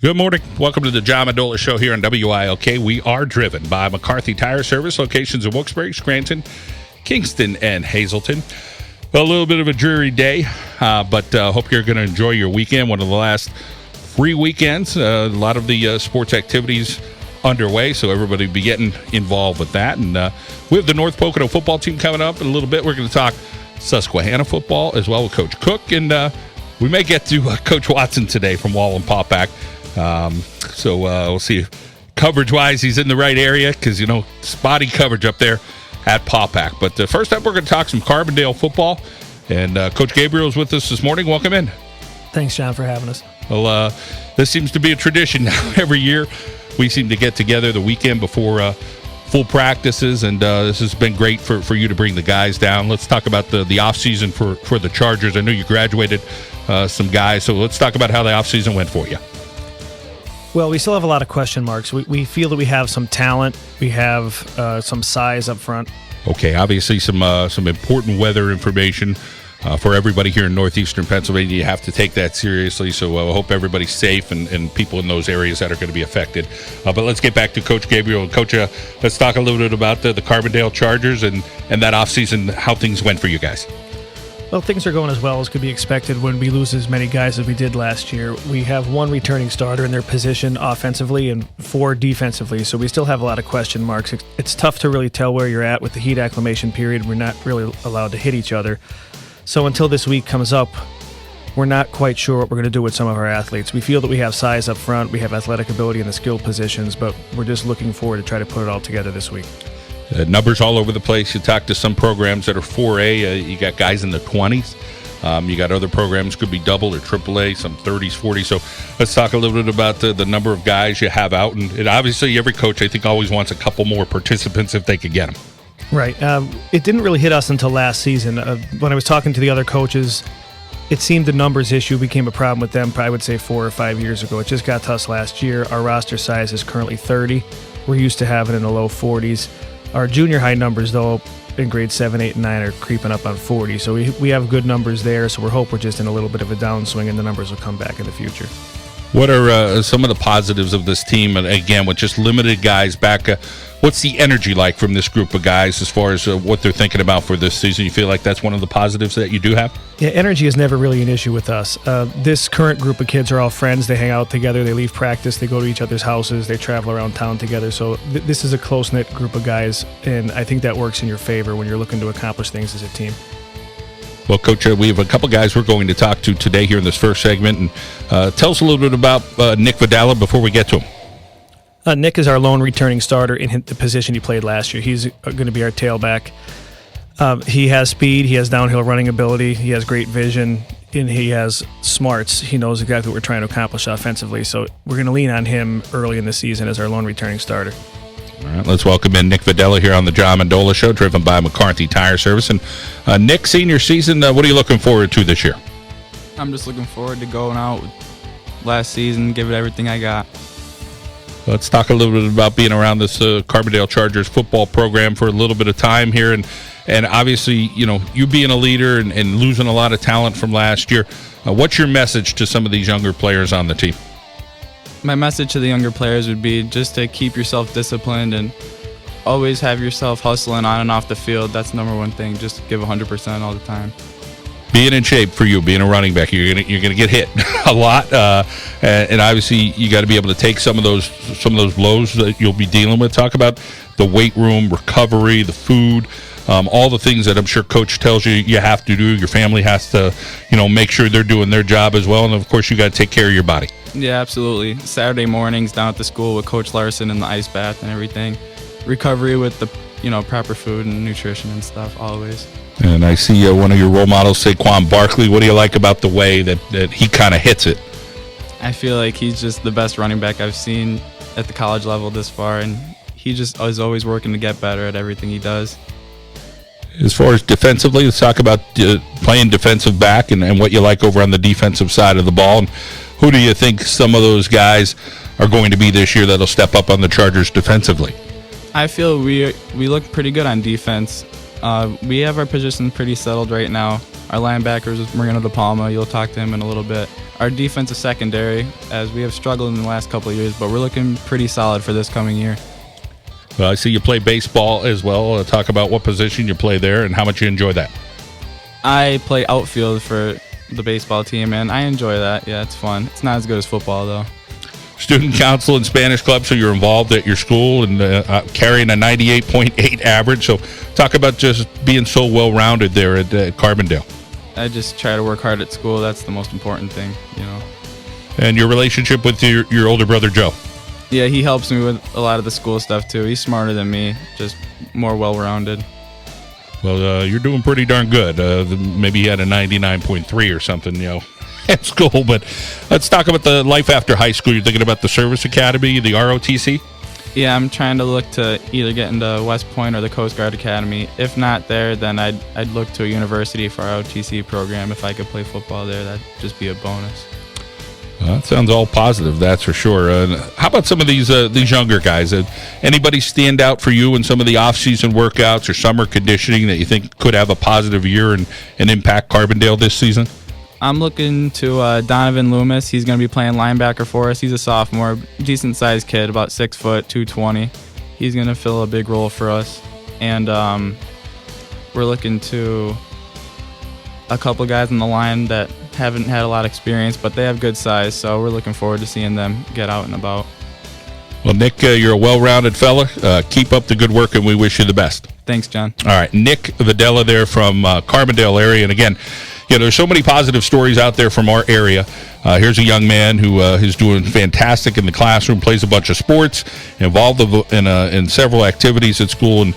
Good morning. Welcome to the John Mendola Show here on WILK. We are driven by McCarthy Tire Service, locations in Wilkes-Barre, Scranton, Kingston, and Hazleton. A little bit of a dreary day, but hope you're going to enjoy your weekend. One of the last free weekends. A lot of the sports activities underway, so everybody be getting involved with that. And we have the North Pocono football team coming up in a little bit. We're going to talk Susquehanna football as well with Coach Cook, and we may get to Coach Watson today from Wallen-Paupack. So we'll see. Coverage-wise, he's in the right area because, spotty coverage up there at Paupack. But first up, we're going to talk some Carbondale football. And Coach Gabriel is with us this morning. Welcome in. Thanks, John, for having us. Well, this seems to be a tradition now. Every year we seem to get together the weekend before full practices, and this has been great for you to bring the guys down. Let's talk about the offseason for the Chargers. I know you graduated some guys, so let's talk about how the offseason went for you. Well, we still have a lot of question marks. We feel that we have some talent. We have some size up front. Okay, obviously some important weather information for everybody here in northeastern Pennsylvania. You have to take that seriously, so I hope everybody's safe and people in those areas that are going to be affected. But let's get back to Coach Gabriel. Coach, let's talk a little bit about the Carbondale Chargers and that offseason, how things went for you guys. Well, things are going as well as could be expected when we lose as many guys as we did last year. We have one returning starter in their position offensively and 4 defensively, so we still have a lot of question marks. It's tough to really tell where you're at with the heat acclimation period. We're not really allowed to hit each other. So until this week comes up, we're not quite sure what we're going to do with some of our athletes. We feel that we have size up front, we have athletic ability in the skill positions, but we're just looking forward to try to put it all together this week. Numbers all over the place. You talk to some programs that are 4A. You got guys in the 20s. You got other programs could be double or triple A, some 30s, 40s. So let's talk a little bit about the number of guys you have out. And obviously every coach, I think, always wants a couple more participants if they could get them. Right. It didn't really hit us until last season. When I was talking to the other coaches, it seemed the numbers issue became a problem with them, I would say 4 or 5 years ago. It just got to us last year. Our roster size is currently 30. We're used to having it in the low 40s. Our junior high numbers, though, in grades 7, 8, and 9 are creeping up on 40. So we have good numbers there, so we're just in a little bit of a downswing, and the numbers will come back in the future. What are some of the positives of this team? And again, with just limited guys back, what's the energy like from this group of guys as far as what they're thinking about for this season? You feel like that's one of the positives that you do have? Yeah, energy is never really an issue with us. This current group of kids are all friends. They hang out together. They leave practice. They go to each other's houses. They travel around town together. So this is a close-knit group of guys, and I think that works in your favor when you're looking to accomplish things as a team. Well, Coach, we have a couple guys we're going to talk to today here in this first segment. And tell us a little bit about Nick Vidala before we get to him. Nick is our lone returning starter in the position he played last year. He's going to be our tailback. He has speed. He has downhill running ability. He has great vision, and he has smarts. He knows exactly what we're trying to accomplish offensively. So we're going to lean on him early in the season as our lone returning starter. All right, let's welcome in Nick Vidala here on the John Mendola Show, driven by McCarthy Tire Service. And Nick, senior season, what are you looking forward to this year? I'm just looking forward to going out last season, give it everything I got. Let's talk a little bit about being around this Carbondale Chargers football program for a little bit of time here. And obviously, you being a leader and losing a lot of talent from last year, what's your message to some of these younger players on the team? My message to the younger players would be just to keep yourself disciplined and always have yourself hustling on and off the field. That's number one thing. Just give 100% all the time. Being in shape for you, being a running back, you're gonna get hit a lot, and obviously you got to be able to take some of those blows that you'll be dealing with. Talk about the weight room, recovery, the food, all the things that I'm sure Coach tells you have to do. Your family has to, make sure they're doing their job as well, and of course you got to take care of your body. Yeah, absolutely. Saturday mornings down at the school with Coach Larson in the ice bath and everything. Recovery with the proper food and nutrition and stuff always. And I see one of your role models, Saquon Barkley. What do you like about the way that he kind of hits it? I feel like he's just the best running back I've seen at the college level this far, and he just is always working to get better at everything he does. As far as defensively, let's talk about playing defensive back and what you like over on the defensive side of the ball. And who do you think some of those guys are going to be this year that'll step up on the Chargers defensively? I feel we look pretty good on defense. We have our position pretty settled right now. Our linebackers is Marino De Palma. You'll talk to him in a little bit. Our defensive secondary, as we have struggled in the last couple of years, but we're looking pretty solid for this coming year. Well, I see you play baseball as well. Talk about what position you play there and how much you enjoy that. I play outfield for the baseball team, and I enjoy that. Yeah, it's fun. It's not as good as football, though. Student council and Spanish club, so you're involved at your school and carrying a 98.8 average. So talk about just being so well-rounded there at Carbondale. I just try to work hard at school. That's the most important thing, you know. And your relationship with your older brother, Joe? Yeah, he helps me with a lot of the school stuff, too. He's smarter than me, just more well-rounded. Well, you're doing pretty darn good. Maybe he had a 99.3 or something, at school. But let's talk about the life after high school. You're thinking about the Service Academy, the ROTC? Yeah, I'm trying to look to either get into West Point or the Coast Guard Academy. If not there, then I'd look to a university for our ROTC program. If I could play football there, that'd just be a bonus. That sounds all positive, that's for sure. How about some of these younger guys? Anybody stand out for you in some of the off-season workouts or summer conditioning that you think could have a positive year and impact Carbondale this season? I'm looking to Donovan Loomis. He's going to be playing linebacker for us. He's a sophomore, decent-sized kid, about 6 foot, 220. He's going to fill a big role for us. And we're looking to a couple guys on the line that haven't had a lot of experience, but they have good size, so we're looking forward to seeing them get out and about. Well, Nick, you're a well-rounded fella. Keep up the good work, and we wish you the best. Thanks, John. All right, Nick Videla there from Carbondale area. And again, there's so many positive stories out there from our area. Here's a young man who is doing fantastic in the classroom, plays a bunch of sports, involved in several activities at school, and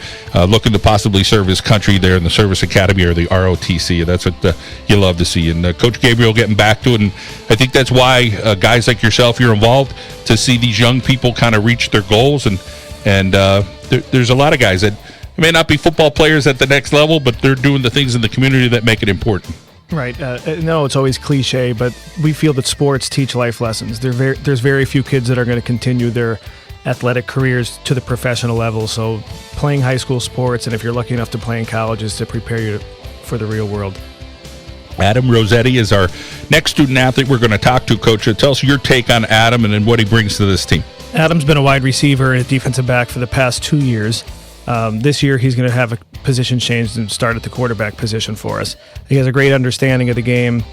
looking to possibly serve his country there in the Service Academy or the ROTC. That's what you love to see. And Coach Gabriel getting back to it, and I think that's why guys like yourself, you're involved to see these young people kind of reach their goals. And there's a lot of guys that may not be football players at the next level, but they're doing the things in the community that make it important. Right. No, it's always cliche, but we feel that sports teach life lessons. There's very few kids that are going to continue their athletic careers to the professional level. So playing high school sports, and if you're lucky enough to play in college, is to prepare you for the real world. Adam Rosetti is our next student athlete we're going to talk to. Coach, tell us your take on Adam and then what he brings to this team. Adam's been a wide receiver and a defensive back for the past 2 years. This year, he's going to have a position change and start at the quarterback position for us. He has a great understanding of the game,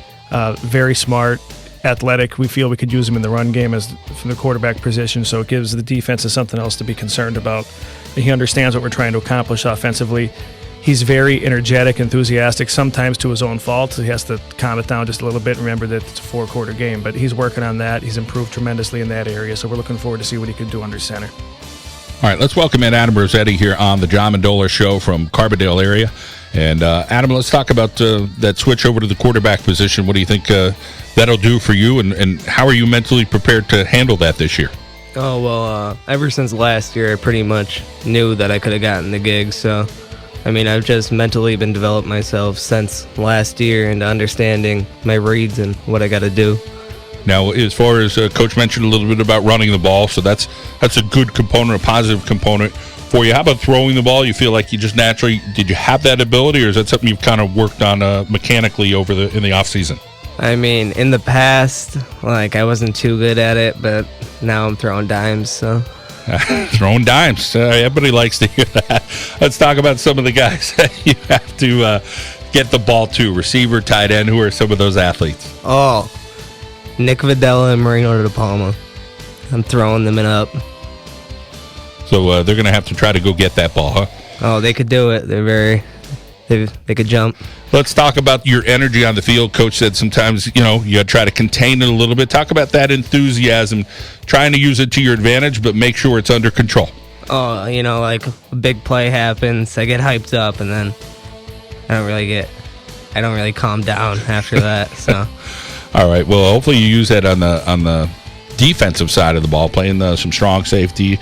very smart, athletic. We feel we could use him in the run game from the quarterback position, so it gives the defense something else to be concerned about. He understands what we're trying to accomplish offensively. He's very energetic, enthusiastic, sometimes to his own fault. So he has to calm it down just a little bit and remember that it's a 4-quarter game. But he's working on that. He's improved tremendously in that area, so we're looking forward to see what he can do under center. All right, let's welcome in Adam Rosetti here on the John Mendola Show from Carbondale area. And Adam, let's talk about that switch over to the quarterback position. What do you think that'll do for you, and how are you mentally prepared to handle that this year? Oh, well, ever since last year, I pretty much knew that I could have gotten the gig. So, I've just mentally been developing myself since last year into understanding my reads and what I got to do. Now, as far as Coach mentioned a little bit about running the ball, so that's a good component, a positive component for you. How about throwing the ball? You feel like you just naturally, did you have that ability, or is that something you've kind of worked on mechanically in the off season? In the past, I wasn't too good at it, but now I'm throwing dimes. So throwing dimes. Everybody likes to hear that. Let's talk about some of the guys that you have to get the ball to. Receiver, tight end. Who are some of those athletes? Oh, Nick Videla and Marino De Palma. I'm throwing them up. So they're going to have to try to go get that ball, huh? Oh, they could do it. They could jump. Let's talk about your energy on the field. Coach said sometimes, you try to contain it a little bit. Talk about that enthusiasm, trying to use it to your advantage, but make sure it's under control. Oh, a big play happens, I get hyped up, and then I don't really calm down after that. So. All right. Well, hopefully you use that on the defensive side of the ball, playing some strong safety.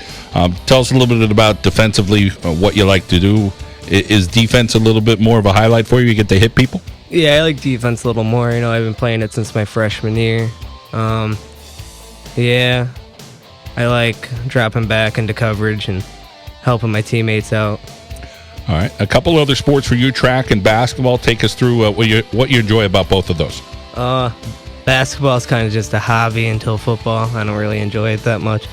Tell us a little bit about defensively what you like to do. Is defense a little bit more of a highlight for you? You get to hit people? Yeah, I like defense a little more. I've been playing it since my freshman year. Yeah, I like dropping back into coverage and helping my teammates out. All right. A couple other sports for you, track and basketball. Take us through what you enjoy about both of those. Basketball is kind of just a hobby until football. I don't really enjoy it that much.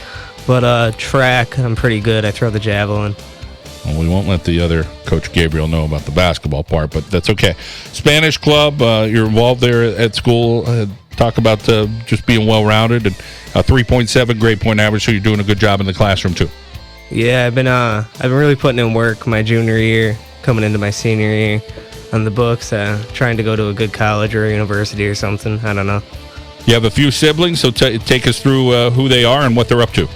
But track, I'm pretty good. I throw the javelin. Well, we won't let the other Coach Gabriel know about the basketball part, but that's okay. Spanish club, you're involved there at school. Talk about just being well-rounded and a 3.7 grade point average, so you're doing a good job in the classroom too. Yeah, I've been really putting in work my junior year, coming into my senior year on the books, trying to go to a good college or a university or something. I don't know. You have a few siblings, so take us through who they are and what they're up to.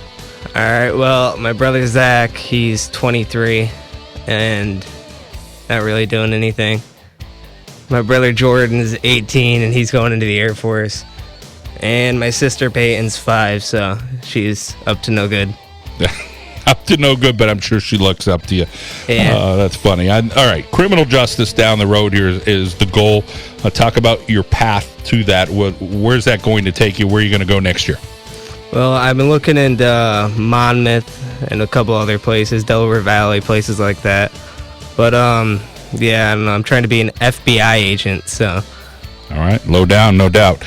All right, well, my brother Zach, he's 23 and not really doing anything. My brother Jordan is 18 and he's going into the Air Force. And my sister Peyton's 5, so she's up to no good. Up to no good, but I'm sure she looks up to you. Yeah. That's funny. All right, criminal justice down the road here is the goal. Talk about your path to that. Where's that going to take you? Where are you going to go next year? Well, I've been looking into Monmouth and a couple other places, Delaware Valley, places like that. But, yeah, I don't know. I'm trying to be an FBI agent, so. All right, low down, no doubt.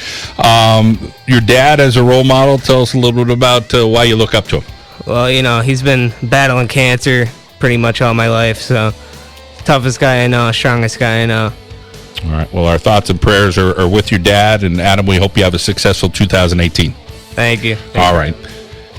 Your dad as a role model, tell us a little bit about why you look up to him. Well, he's been battling cancer pretty much all my life, so toughest guy I know, strongest guy I know. All right, well, our thoughts and prayers are with your dad, and Adam, we hope you have a successful 2018. Thank you. All right.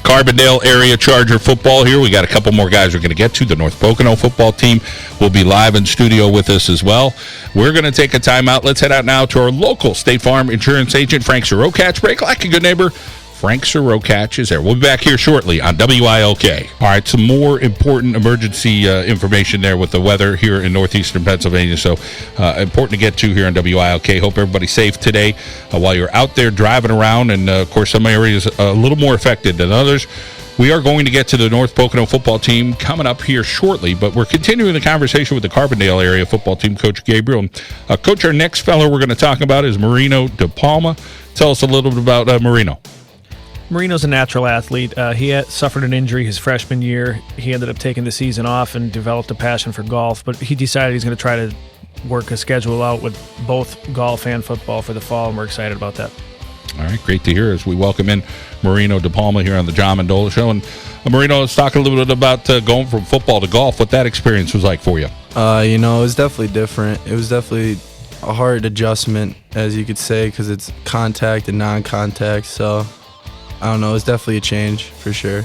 Carbondale area Charger football here. We got a couple more guys we're going to get to. The North Pocono football team will be live in studio with us as well. We're going to take a timeout. Let's head out now to our local State Farm insurance agent, Frank Sirokatch. Break like a good neighbor. Frank Sirokatch is there. We'll be back here shortly on WILK. All right, some more important emergency information there with the weather here in northeastern Pennsylvania. So important to get to here on WILK. Hope everybody's safe today while you're out there driving around. And, of course, some areas a little more affected than others. We are going to get to the North Pocono football team coming up here shortly, but we're continuing the conversation with the Carbondale area football team, Coach Gabriel. Coach, our next fellow we're going to talk about is Marino De Palma. Tell us a little bit about Marino. Marino's a natural athlete. He had suffered an injury his freshman year. He ended up taking the season off and developed a passion for golf, but he decided he's going to try to work a schedule out with both golf and football for the fall, and we're excited about that. All right, great to hear as we welcome in Marino De Palma here on the John Mendola Show. And Marino, let's talk a little bit about going from football to golf, what that experience was like for you. It was definitely different. It was definitely a hard adjustment, as you could say, because it's contact and non-contact, so I don't know. It's definitely a change for sure.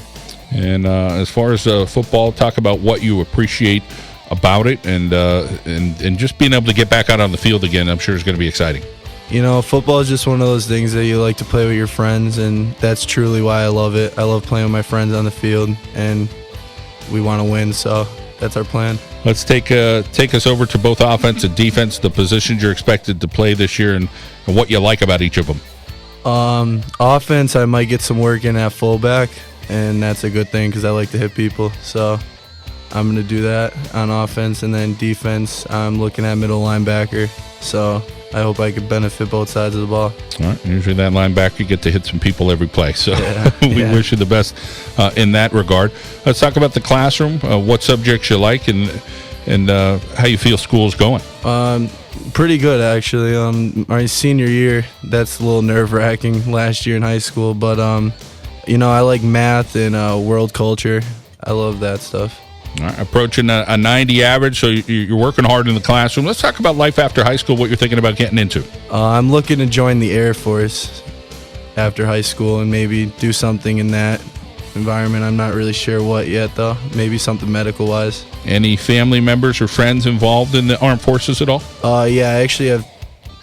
And as far as football, talk about what you appreciate about it, and just being able to get back out on the field again. I'm sure is going to be exciting. Football is just one of those things that you like to play with your friends, and that's truly why I love it. I love playing with my friends on the field, and we want to win, so that's our plan. Let's take us over to both offense and defense, the positions you're expected to play this year, and what you like about each of them. Offense, I might get some work in at fullback, and that's a good thing because I like to hit people. So I'm going to do that on offense. And then defense, I'm looking at middle linebacker. So I hope I can benefit both sides of the ball. All right. Usually that linebacker, you get to hit some people every play. So we wish you the best in that regard. Let's talk about the classroom, what subjects you like, and how you feel school's going. Pretty good, actually. My senior year, that's a little nerve-wracking last year in high school. But, I like math and world culture. I love that stuff. All right, approaching a 90 average, so you're working hard in the classroom. Let's talk about life after high school, what you're thinking about getting into. I'm looking to join the Air Force after high school and maybe do something in that environment. I'm not really sure what yet, though. Maybe something medical-wise. Any family members or friends involved in the armed forces at all? Yeah, I actually have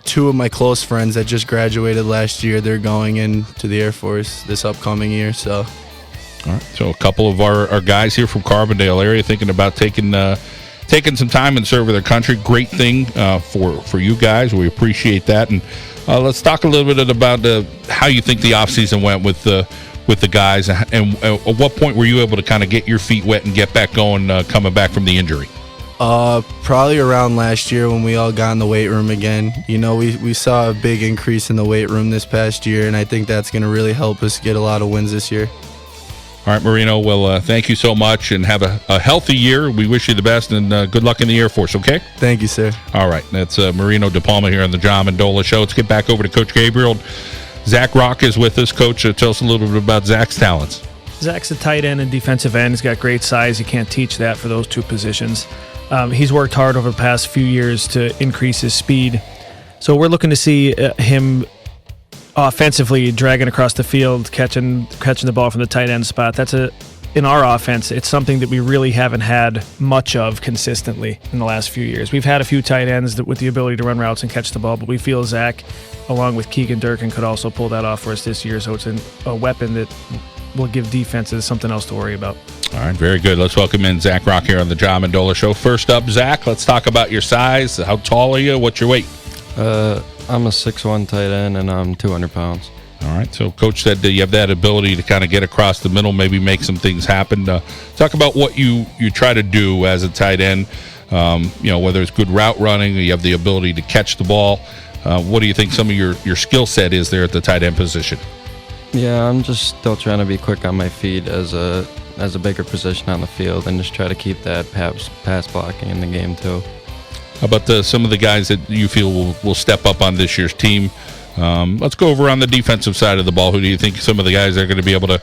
two of my close friends that just graduated last year. They're going into the Air Force this upcoming year, so. All right, so a couple of our guys here from Carbondale area thinking about taking some time and serving their country. Great thing for you guys. We appreciate that. And let's talk a little bit about how you think the offseason went with the guys, and at what point were you able to kind of get your feet wet and get back going coming back from the injury? Probably around last year when we all got in the weight room again. We saw a big increase in the weight room this past year, and I think that's going to really help us get a lot of wins this year. All right, Marino, well, thank you so much, and have a healthy year. We wish you the best, and good luck in the Air Force, okay? Thank you, sir. All right, that's Marino DePalma here on the John Mendola Show. Let's get back over to Coach Gabriel. Zach Rock is with us. Coach, tell us a little bit about Zach's talents. Zach's a tight end and defensive end. He's got great size. You can't teach that for those two positions. He's worked hard over the past few years to increase his speed. So we're looking to see him offensively dragging across the field, catching the ball from the tight end spot. In our offense, it's something that we really haven't had much of consistently in the last few years. We've had a few tight ends with the ability to run routes and catch the ball, but we feel Zach, along with Keegan Durkin, could also pull that off for us this year. So it's a weapon that will give defenses something else to worry about. All right, very good. Let's welcome in Zach Rock here on the John Mendola Show. First up, Zach, let's talk about your size. How tall are you? What's your weight? I'm a 6'1" tight end, and I'm 200 pounds. All right, so Coach said that you have that ability to kind of get across the middle, maybe make some things happen. Talk about what you try to do as a tight end, whether it's good route running, or you have the ability to catch the ball. What do you think some of your skill set is there at the tight end position? Yeah, I'm just still trying to be quick on my feet as a bigger position on the field, and just try to keep that pass blocking in the game too. How about some of the guys that you feel will step up on this year's team? Let's go over on the defensive side of the ball. Who do you think some of the guys are going to be able to,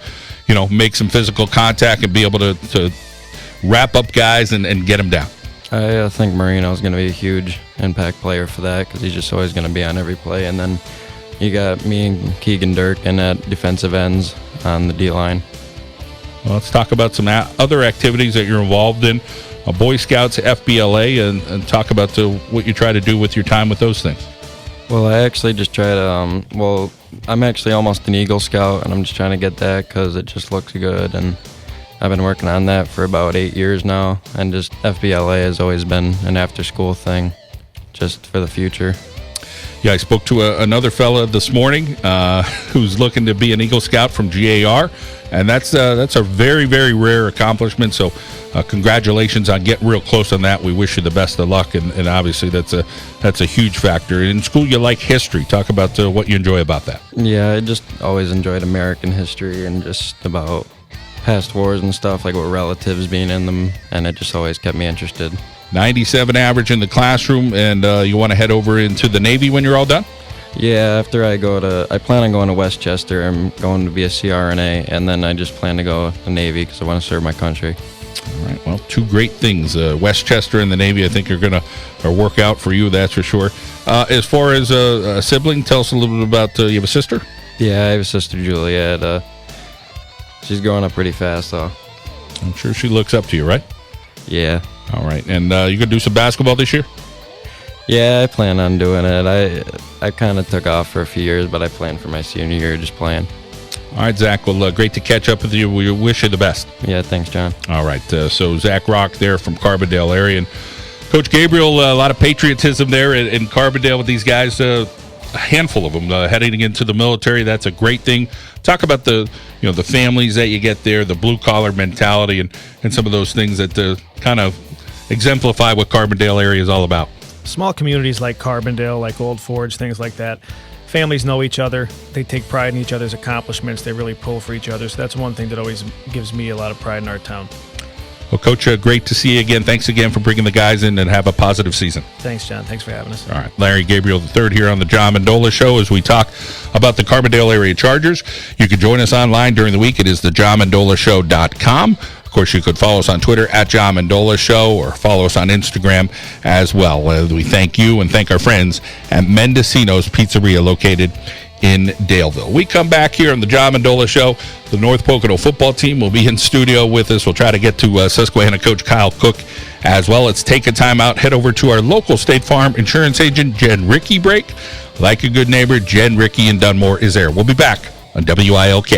make some physical contact and be able to wrap up guys and get them down? I think Marino's going to be a huge impact player for that, because he's just always going to be on every play. And then you got me and Keegan Durkin at defensive ends on the D-line. Well, let's talk about some other activities that you're involved in. Boy Scouts, FBLA, and talk about what you try to do with your time with those things. Well, I actually just try to, I'm actually almost an Eagle Scout, and I'm just trying to get that because it just looks good, and I've been working on that for about 8 years now, and just FBLA has always been an after-school thing, just for the future. Yeah, I spoke to another fella this morning who's looking to be an Eagle Scout from GAR, and that's a very, very rare accomplishment. So congratulations on getting real close on that. We wish you the best of luck, and obviously that's a huge factor. In school, you like history. Talk about what you enjoy about that. Yeah, I just always enjoyed American history and just about past wars and stuff, like with relatives being in them, and it just always kept me interested. 97 average in the classroom, and you want to head over into the Navy when you're all done? Yeah, after I plan on going to Westchester. I'm going to be a CRNA, and then I just plan to go to the Navy because I want to serve my country. All right, well, two great things. Westchester and the Navy, I think, are going to work out for you, that's for sure. As far as a sibling, tell us a little bit about, you have a sister? Yeah, I have a sister, Juliet. She's growing up pretty fast, though. I'm sure she looks up to you, right? Yeah. All right, and you going to do some basketball this year? Yeah, I plan on doing it. I kind of took off for a few years, but I plan for my senior year just playing. All right, Zach. Well, great to catch up with you. We wish you the best. Yeah, thanks, John. All right. So Zach Rock there from Carbondale area. And Coach Gabriel, a lot of patriotism there in Carbondale with these guys. A handful of them heading into the military. That's a great thing. Talk about the families that you get there, the blue collar mentality, and some of those things that kind of exemplify what Carbondale area is all about. Small communities like Carbondale, like Old Forge, things like that. Families know each other. They take pride in each other's accomplishments. They really pull for each other. So that's one thing that always gives me a lot of pride in our town. Well, Coach, great to see you again. Thanks again for bringing the guys in, and have a positive season. Thanks, John. Thanks for having us. All right. Larry Gabriel III here on the John Mendola Show as we talk about the Carbondale area Chargers. You can join us online during the week. It is thejohnmendolashow.com. Of course, you could follow us on Twitter at John Mendola Show, or follow us on Instagram as well. We thank you and thank our friends at Mendocino's Pizzeria, located in Daleville. We come back here on the John Mendola Show. The North Pocono football team will be in studio with us. We'll try to get to Susquehanna coach Kyle Cook as well. Let's take a time out, head over to our local State Farm insurance agent, Jen Rickey break. Like a good neighbor, Jen Rickey in Dunmore is there. We'll be back on WILK.